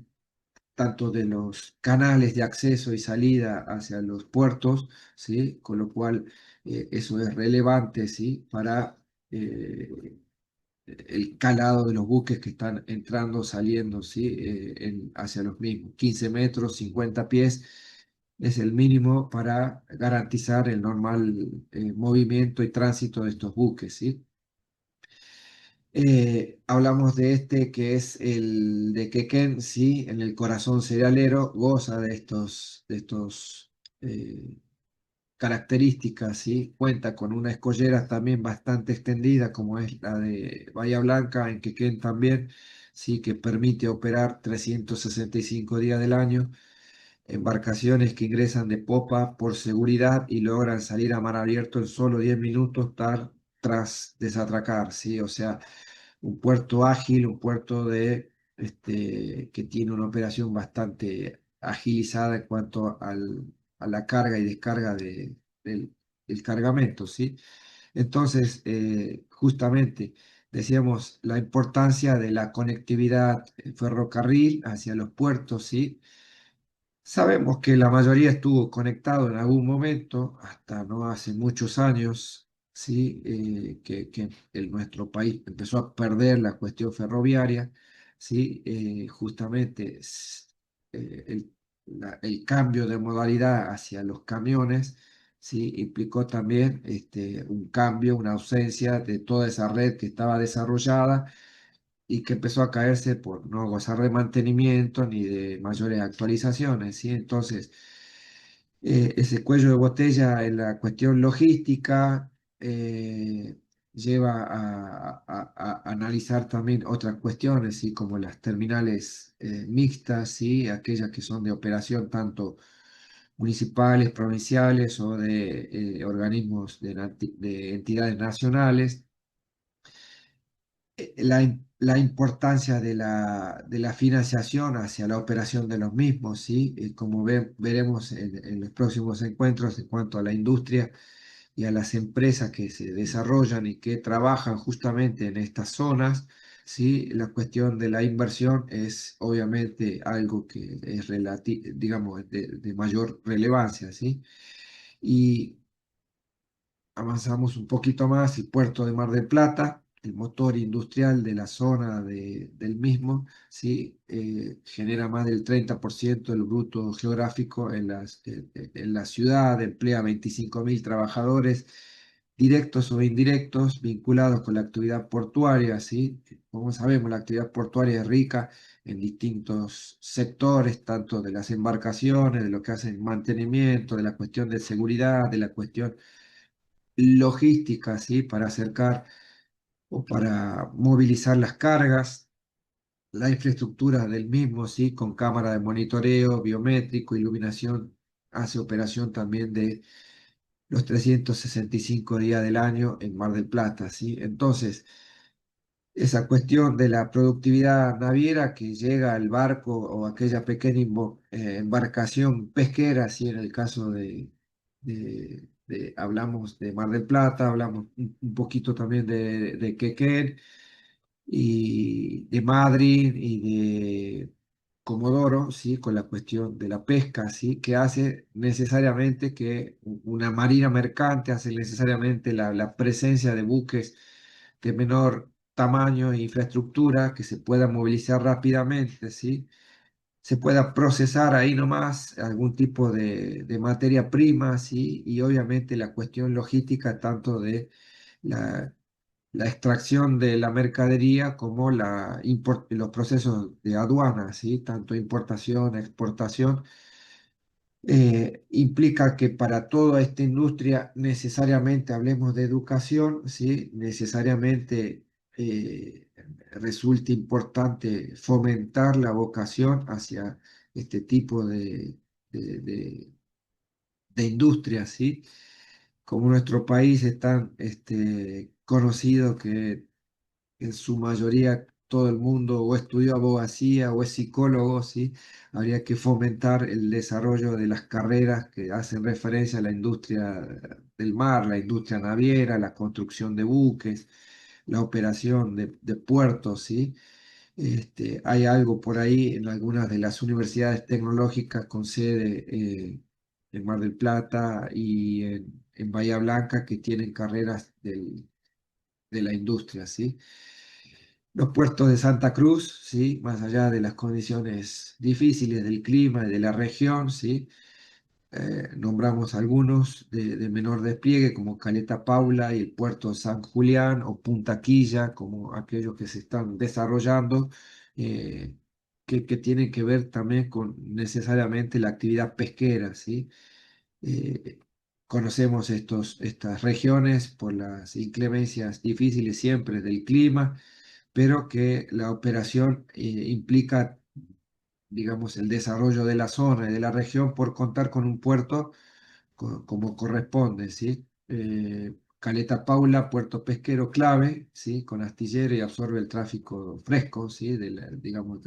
tanto de los canales de acceso y salida hacia los puertos, ¿sí? Con lo cual eso es relevante, ¿sí? Para el calado de los buques que están entrando, saliendo, ¿sí? Hacia los mismos. 15 metros, 50 pies es el mínimo para garantizar el normal movimiento y tránsito de estos buques, ¿sí? Hablamos de este que es el de Quequén, sí, en el corazón cerealero, goza de estos eh, características, sí, cuenta con una escollera también bastante extendida, como es la de Bahía Blanca, en Quequén también, sí, que permite operar 365 días del año, embarcaciones que ingresan de popa por seguridad y logran salir a mar abierto en solo 10 minutos tras desatracar, sí, o sea un puerto ágil, un puerto que tiene una operación bastante agilizada en cuanto a la carga y descarga del cargamento, ¿sí? Entonces, justamente decíamos la importancia de la conectividad ferrocarril hacia los puertos, ¿sí? Sabemos que la mayoría estuvo conectado en algún momento, hasta no hace muchos años, ¿sí? Que nuestro país empezó a perder la cuestión ferroviaria, ¿sí? Justamente el cambio de modalidad hacia los camiones, ¿sí? Implicó también un cambio, una ausencia de toda esa red que estaba desarrollada y que empezó a caerse por no gozar de mantenimiento ni de mayores actualizaciones, ¿sí? Entonces, ese cuello de botella en la cuestión logística eh, lleva a analizar también otras cuestiones, ¿sí? Como las terminales mixtas, ¿sí? Aquellas que son de operación tanto municipales, provinciales o de organismos de entidades nacionales, la importancia de la financiación hacia la operación de los mismos, ¿sí? Como veremos en los próximos encuentros en cuanto a la industria y a las empresas que se desarrollan y que trabajan justamente en estas zonas, ¿sí? La cuestión de la inversión es obviamente algo que es digamos, de mayor relevancia, ¿sí? Y avanzamos un poquito más y Puerto de Mar del Plata, el motor industrial de la zona del mismo, ¿sí? Genera más del 30% del bruto geográfico en la ciudad, emplea 25.000 trabajadores directos o indirectos vinculados con la actividad portuaria, ¿sí? Como sabemos, la actividad portuaria es rica en distintos sectores, tanto de las embarcaciones, de lo que hacen mantenimiento, de la cuestión de seguridad, de la cuestión logística, ¿sí? Para acercar o para movilizar las cargas, la infraestructura del mismo, ¿sí? Con cámara de monitoreo biométrico, iluminación, hace operación también de los 365 días del año en Mar del Plata, ¿sí? Entonces, esa cuestión de la productividad naviera que llega al barco o aquella pequeña embarcación pesquera, si en el caso hablamos de Mar del Plata, hablamos un poquito también de Quequén y de Madrid y de Comodoro, ¿sí? Con la cuestión de la pesca, ¿sí? Que hace necesariamente que una marina mercante, hace necesariamente la presencia de buques de menor tamaño e infraestructura que se pueda movilizar rápidamente, ¿sí? Se pueda procesar ahí nomás algún tipo de materia prima, ¿sí? Y obviamente la cuestión logística tanto de la, la extracción de la mercadería como los procesos de aduana, ¿sí? Tanto importación, exportación, implica que para toda esta industria necesariamente hablemos de educación, ¿sí? Necesariamente resulta importante fomentar la vocación hacia este tipo de, de- de industrias, ¿sí? Como nuestro país es tan conocido que en su mayoría todo el mundo o estudió abogacía o es psicólogo, ¿sí? Habría que fomentar el desarrollo de las carreras que hacen referencia a la industria del mar, la industria naviera, la construcción de buques, la operación de puertos, ¿sí? Hay algo por ahí en algunas de las universidades tecnológicas con sede en Mar del Plata y en Bahía Blanca que tienen carreras de la industria, ¿sí? Los puertos de Santa Cruz, ¿sí? Más allá de las condiciones difíciles del clima y de la región, ¿sí? Nombramos algunos de menor despliegue, como Caleta Paula y el puerto de San Julián o Punta Quilla, como aquellos que se están desarrollando, eh, que tienen que ver también con necesariamente la actividad pesquera, ¿sí? Eh, Conocemos estas regiones por las inclemencias difíciles siempre del clima, pero que la operación implica, digamos, el desarrollo de la zona y de la región por contar con un puerto como corresponde, ¿sí? Caleta Paula, puerto pesquero clave, ¿sí? Con astillero y absorbe el tráfico fresco, ¿sí? Digamos,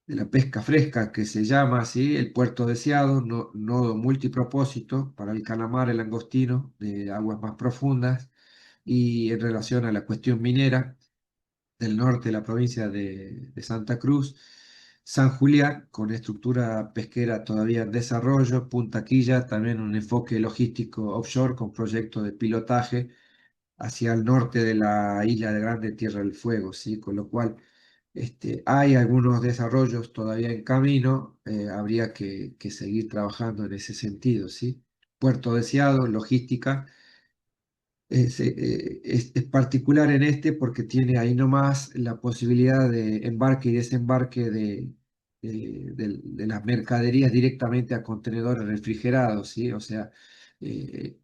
de la pesca fresca que se llama así, el puerto deseado, nodo multipropósito para el calamar, el langostino de aguas más profundas y en relación a la cuestión minera del norte de la provincia de Santa Cruz, San Julián con estructura pesquera todavía en desarrollo, Punta Quilla también un enfoque logístico offshore con proyecto de pilotaje hacia el norte de la isla de Grande Tierra del Fuego, ¿sí? Con lo cual hay algunos desarrollos todavía en camino, habría que seguir trabajando en ese sentido, ¿sí? Puerto deseado, logística, es particular en este porque tiene ahí nomás la posibilidad de embarque y desembarque de las mercaderías directamente a contenedores refrigerados, ¿sí? O sea, eh,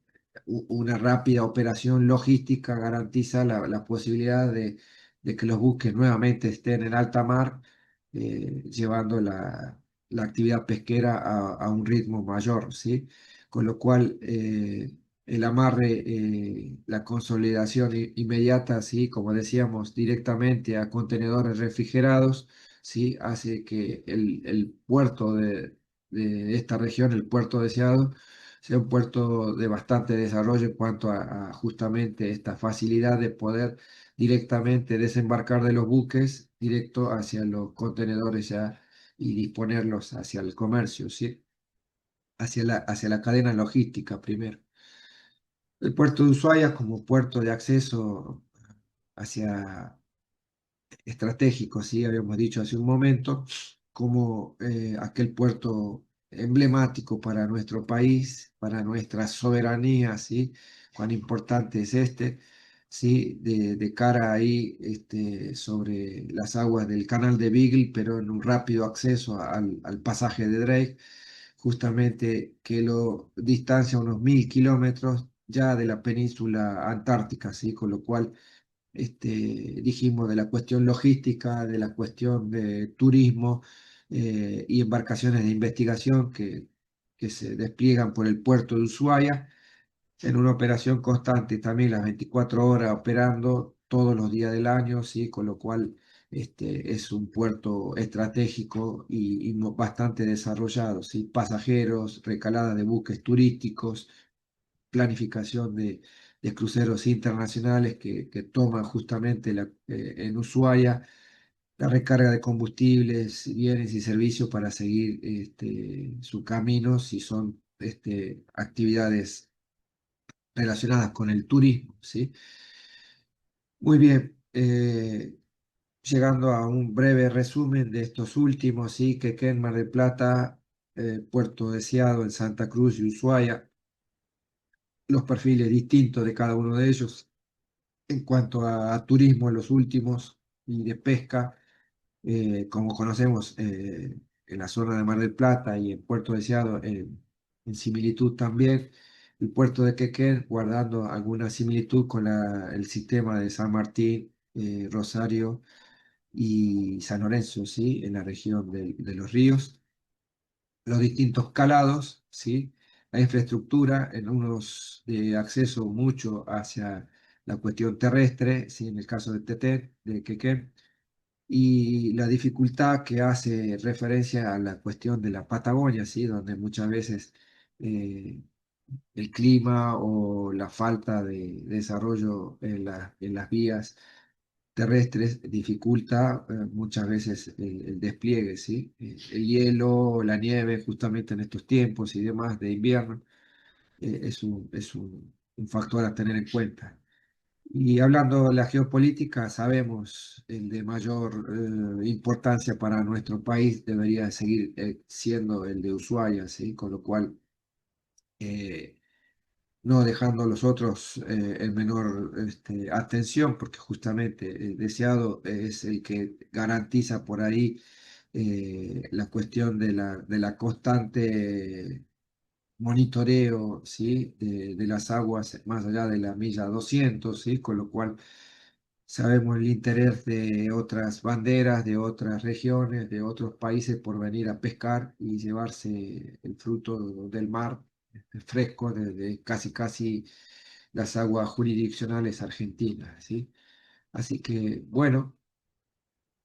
una rápida operación logística garantiza la posibilidad de que los buques nuevamente estén en alta mar, llevando la actividad pesquera a un ritmo mayor, ¿sí? Con lo cual, el amarre, la consolidación inmediata, ¿sí? Como decíamos, directamente a contenedores refrigerados, ¿sí? Hace que el puerto de esta región, el puerto deseado, sea un puerto de bastante desarrollo en cuanto a justamente esta facilidad de poder directamente desembarcar de los buques directo hacia los contenedores ya y disponerlos hacia el comercio, ¿sí? Hacia la cadena logística primero. El puerto de Ushuaia como puerto de acceso hacia estratégico, sí, habíamos dicho hace un momento, como aquel puerto emblemático para nuestro país, para nuestra soberanía, sí, cuán importante es sí, de cara ahí sobre las aguas del canal de Beagle, pero en un rápido acceso al pasaje de Drake, justamente que lo distancia unos 1000 kilómetros ya de la península antártica, ¿sí? Con lo cual dijimos de la cuestión logística, de la cuestión de turismo y embarcaciones de investigación que se despliegan por el puerto de Ushuaia en una operación constante, también las 24 horas operando todos los días del año, ¿sí? Con lo cual es un puerto estratégico y bastante desarrollado, ¿sí? Pasajeros, recalada de buques turísticos, planificación de cruceros internacionales que toman justamente en Ushuaia la recarga de combustibles, bienes y servicios para seguir su camino si son actividades relacionadas con el turismo, ¿sí? Muy bien, llegando a un breve resumen de estos últimos, sí, Quequén, Mar del Plata, Puerto Deseado en Santa Cruz y Ushuaia, los perfiles distintos de cada uno de ellos. En cuanto a turismo, los últimos, y de pesca, como conocemos, en la zona de Mar del Plata y en Puerto Deseado, en similitud también, el puerto de Quequén, guardando alguna similitud con el sistema de San Martín, Rosario y San Lorenzo, ¿sí? En la región de los ríos, los distintos calados, ¿sí? La infraestructura, en unos de acceso mucho hacia la cuestión terrestre, ¿sí? En el caso de Tetén, de Quequén, y la dificultad que hace referencia a la cuestión de la Patagonia, ¿sí? Donde muchas veces eh, el clima o la falta de desarrollo en las vías terrestres dificulta muchas veces el despliegue, ¿sí? El hielo, la nieve, justamente en estos tiempos y demás de invierno, un factor a tener en cuenta. Y hablando de la geopolítica, sabemos el de mayor importancia para nuestro país debería seguir siendo el de Ushuaia, ¿sí? Con lo cual, eh, no dejando a los otros en menor atención, porque justamente el deseado es el que garantiza por ahí la cuestión de la constante monitoreo, ¿sí? De las aguas más allá de la milla 200, ¿sí? Con lo cual sabemos el interés de otras banderas, de otras regiones, de otros países por venir a pescar y llevarse el fruto del mar fresco desde casi las aguas jurisdiccionales argentinas, ¿sí? Así que, bueno,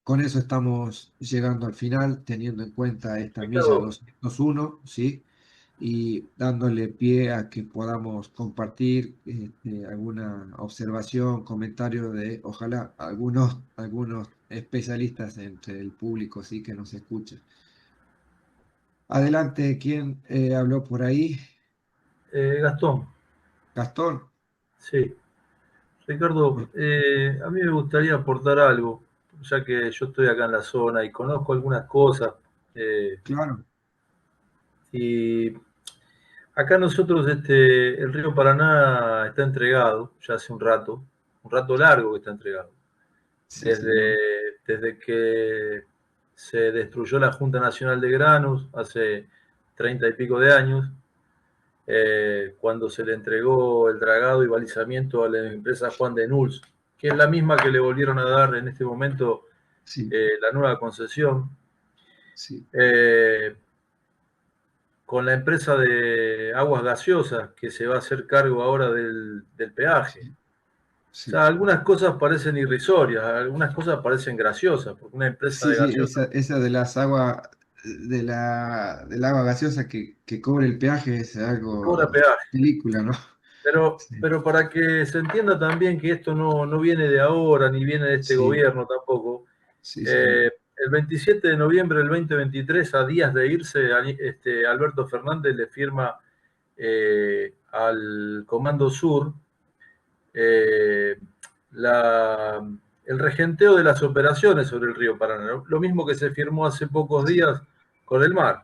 con eso estamos llegando al final, teniendo en cuenta esta milla Ricardo, 201, ¿sí? Y dándole pie a que podamos compartir alguna observación, comentario de, ojalá, algunos especialistas entre el público, ¿sí? Que nos escucha. Adelante, ¿quién habló por ahí? Gastón, Gastón. sí. Ricardo, a mí me gustaría aportar algo, ya que yo estoy acá en la zona y conozco algunas cosas. eh, Claro, y acá nosotros, el río Paraná está entregado ya hace un rato largo que está entregado. sí, señor. Desde que se destruyó la Junta Nacional de Granos hace 30 y pico de años, cuando se le entregó el dragado y balizamiento a la empresa Juan de Nuls, que es la misma que le volvieron a dar en este momento Sí, la nueva concesión, sí, eh, con la empresa de aguas gaseosas que se va a hacer cargo ahora del peaje. sí, O sea, sí. algunas cosas parecen irrisorias, algunas cosas parecen graciosas, porque una empresa Sí, de sí, gaseosas esa de las aguas, del agua gaseosa que cobra el peaje es cobra algo peaje. película, ¿no? Sí, Pero para que se entienda también que esto no viene de ahora, ni viene de este sí, gobierno tampoco, sí, señor. el 27 de noviembre del 2023, a días de irse, Alberto Fernández le firma al Comando Sur eh, la, el regenteo de las operaciones sobre el río Paraná, ¿no? Lo mismo que se firmó hace pocos Sí, días con el mar.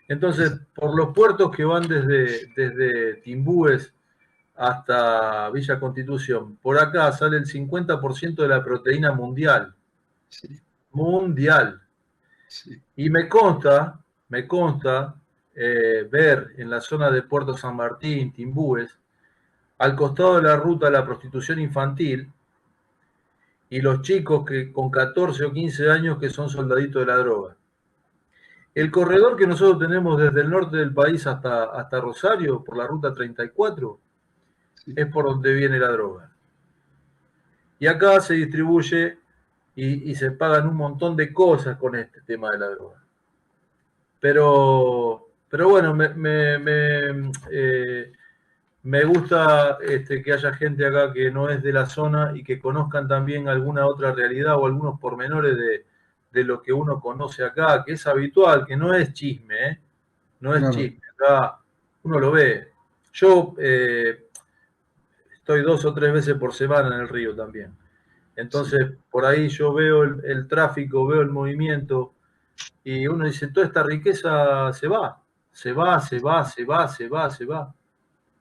Entonces, es- por los puertos que van desde Timbúes hasta Villa Constitución, por acá sale el 50% de la proteína mundial. sí, Mundial. sí, Y me consta ver en la zona de Puerto San Martín, Timbúes, al costado de la ruta de la prostitución infantil, y los chicos que con 14 o 15 años que son soldaditos de la droga. El corredor que nosotros tenemos desde el norte del país hasta Rosario, por la ruta 34, sí, es por donde viene la droga. Y acá se distribuye y se pagan un montón de cosas con este tema de la droga. Pero bueno, me gusta que haya gente acá que no es de la zona y que conozcan también alguna otra realidad o algunos pormenores de lo que uno conoce acá, que es habitual, que no es chisme, ¿eh? No es claro, chisme, acá uno lo ve. Yo estoy 2 o 3 veces por semana en el río también. sí, Entonces, por ahí yo veo el tráfico, veo el movimiento, y uno dice, toda esta riqueza se va, se va, se va, se va, se va, se va.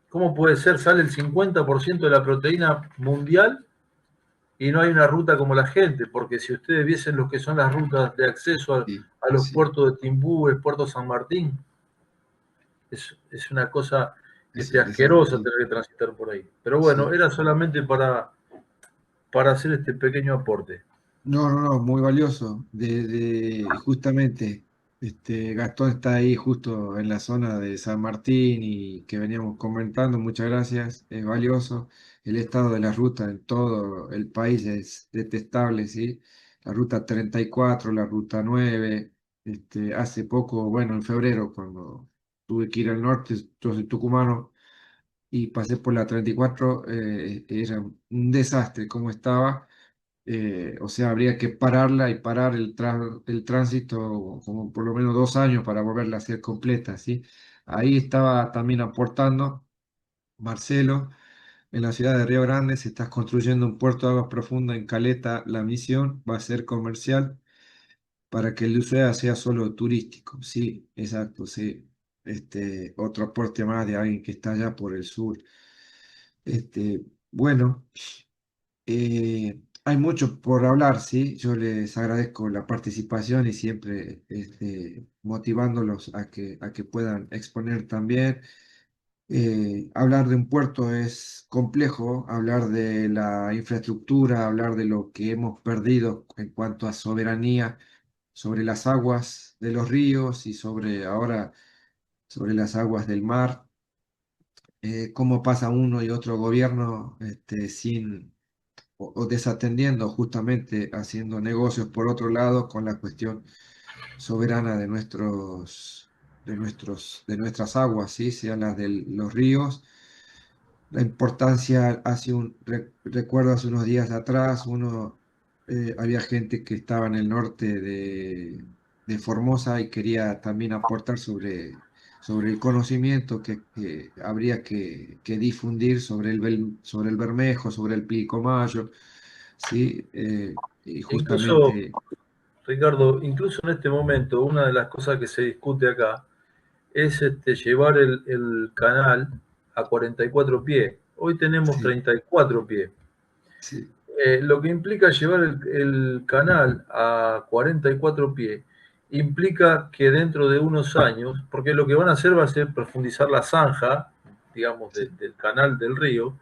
¿Cómo puede ser? Sale el 50% de la proteína mundial y no hay una ruta como la gente, porque si ustedes viesen lo que son las rutas de acceso sí, a los sí, puertos de Timbú, el puerto San Martín, es una cosa es algo asquerosa así. tener que transitar por ahí. Pero bueno, Sí. era solamente para hacer este pequeño aporte. No, no, no, muy valioso. Justamente, Gastón está ahí justo en la zona de San Martín y que veníamos comentando, muchas gracias, es valioso. El estado de la ruta en todo el país es detestable, ¿sí? La ruta 34, la ruta 9, hace poco, bueno, en febrero, cuando tuve que ir al norte, yo soy tucumano, y pasé por la 34, era un desastre cómo estaba. O sea, habría que pararla y parar el tránsito como por lo menos 2 años para volverla a hacer completa, ¿sí? Ahí estaba también aportando Marcelo. En la ciudad de Río Grande se está construyendo un puerto de aguas profundas en Caleta. La misión va a ser comercial para que el uso sea solo turístico. Sí, exacto, sí. Otro aporte más de alguien que está allá por el sur. Bueno. Hay mucho por hablar, ¿sí? Yo les agradezco la participación y siempre motivándolos a que puedan exponer también. Hablar de un puerto es complejo, hablar de la infraestructura, hablar de lo que hemos perdido en cuanto a soberanía sobre las aguas de los ríos y sobre las aguas del mar. Cómo pasa uno y otro gobierno sin o desatendiendo justamente haciendo negocios por otro lado con la cuestión soberana de nuestras aguas, ¿sí? Sean las de los ríos. La importancia, recuerdo hace unos días atrás, había gente que estaba en el norte de Formosa y quería también aportar sobre el conocimiento que habría que difundir sobre el bermejo, sobre el pilcomayo, ¿sí? Y Incluso, justamente, Ricardo, incluso en este momento, una de las cosas que se discute acá es llevar el canal a 44 pies. Hoy tenemos sí, 34 pies. sí, Lo que implica llevar el canal a 44 pies implica que dentro de unos años, porque lo que van a hacer va a ser profundizar la zanja, digamos, sí, del canal del río.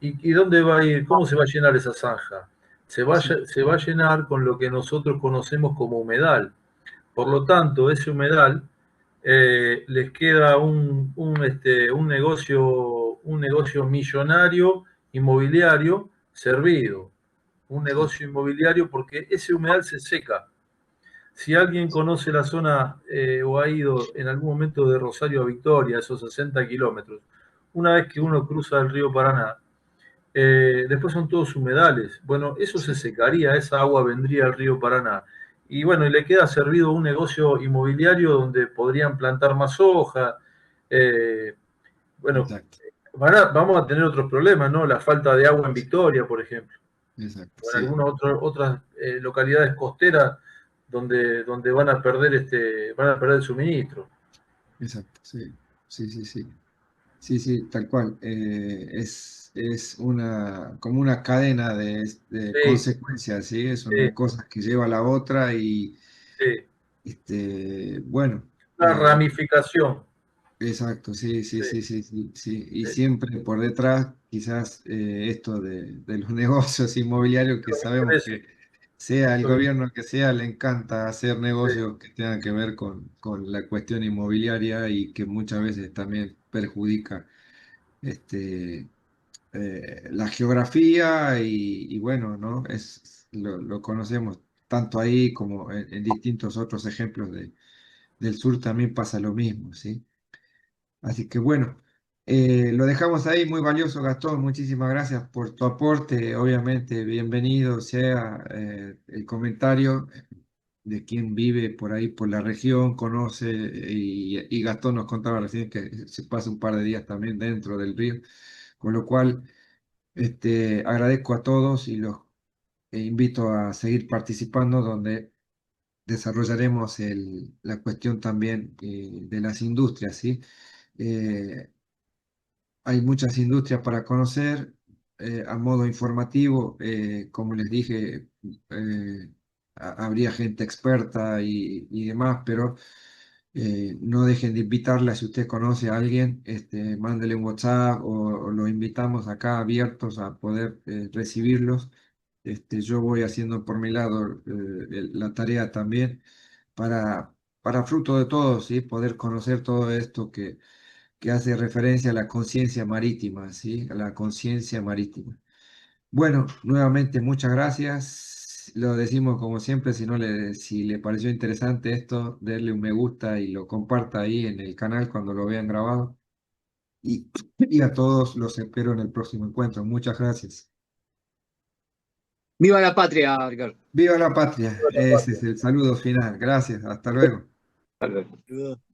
¿Y dónde va a ir? ¿Cómo se va a llenar esa zanja? sí, Se va a llenar con lo que nosotros conocemos como humedal. Por lo tanto, ese humedal les queda un negocio millonario inmobiliario servido, un sí, negocio inmobiliario porque ese humedal se seca. Si alguien conoce la zona o ha ido en algún momento de Rosario a Victoria, esos 60 kilómetros, una vez que sí, uno cruza el río Paraná, después son todos humedales. Bueno, eso se sí, secaría, esa agua vendría al río Paraná. Y bueno, y le queda servido un negocio inmobiliario donde podrían plantar más soja. Eh, bueno, exacto, vamos a tener otros problemas, ¿no? La falta de agua en sí, Victoria, por ejemplo, exacto, o en sí, algunas otras localidades costeras donde van a perder el suministro. exacto, sí, sí, sí, sí. Sí, sí, tal cual. Es como una cadena de Sí, consecuencias, ¿sí? Es sí, una cosa que lleva a la otra y, sí. bueno, Una ramificación. exacto, sí, sí, Sí, sí, sí, sí, sí. Y sí. siempre por detrás, quizás esto de los negocios inmobiliarios que Los sabemos intereses. que sea el Los gobierno que sea, le encanta hacer intereses. negocios que tengan que ver con la cuestión inmobiliaria y que muchas veces también perjudica este, la geografía y bueno, ¿no? Lo conocemos tanto ahí como en distintos otros ejemplos del sur también pasa lo mismo, ¿sí? Así que bueno, lo dejamos ahí, muy valioso, Gastón, muchísimas gracias por tu aporte, obviamente bienvenido sea el comentario de quien vive por ahí, por la región, conoce, y Gastón nos contaba recién que se pasa un par de días también dentro del río, con lo cual Agradezco a todos y los invito a seguir participando, donde desarrollaremos la cuestión también de las industrias, ¿sí? Eh, Hay muchas industrias para conocer. A modo informativo, como les dije, habría gente experta y demás, pero no dejen de invitarla. Si usted conoce a alguien, mándele un WhatsApp o lo invitamos acá abiertos a poder recibirlos. Yo voy haciendo por mi lado la tarea también para fruto de todos, ¿sí? Poder conocer todo esto que hace referencia a la conciencia marítima, ¿sí? A la conciencia marítima. Bueno, nuevamente muchas gracias. Lo decimos como siempre, si le pareció interesante esto, denle un me gusta y lo comparta ahí en el canal cuando lo vean grabado. Y a todos los espero en el próximo encuentro. Muchas gracias. ¡Viva la patria, Ricardo! ¡Viva la patria! Ese es el saludo final. Gracias. Hasta luego. Hasta luego.